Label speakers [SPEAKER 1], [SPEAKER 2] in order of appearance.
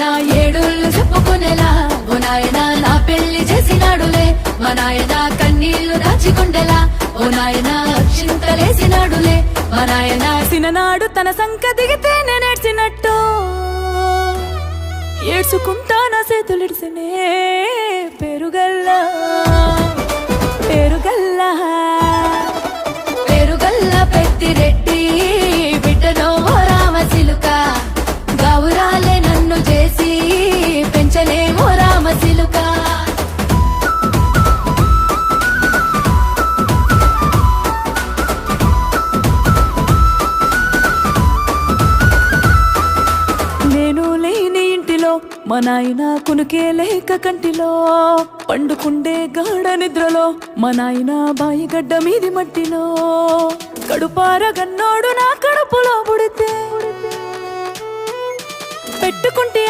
[SPEAKER 1] నా ఏడుళ్ళు చెప్పుకునేలా ఓ నాయనా నా పెళ్లి చేసినాడులే మా నాయనా కన్నీళ్లు దాచికొండెలా ఓ నాయనా చింతలేసినాడులే మా నాయనా
[SPEAKER 2] సిననాడు తన సంక దిగితే నేనేడ్చినట్టు ఏడ్చుకుంటా నా చేతులిడిసినే పెరుగల్లా పెరుగల్లా
[SPEAKER 1] పెరుగల్ల పెద్దిరెడ్డి బిడ్డనో ఓ రామసిలుక గౌరాలే నన్ను చేసి పెంచలేమో రామసిలుక
[SPEAKER 2] నేను లేని ఇంటిలో మా నాయన కునుకే లేక కంటిలో పండుకుండే గాఢ నిద్రలో మా నాయన బాయిగడ్డ మీది మట్టిలో కడుపారగన్నోడు నా కడుపులో పుడితే పెట్టుకుంటే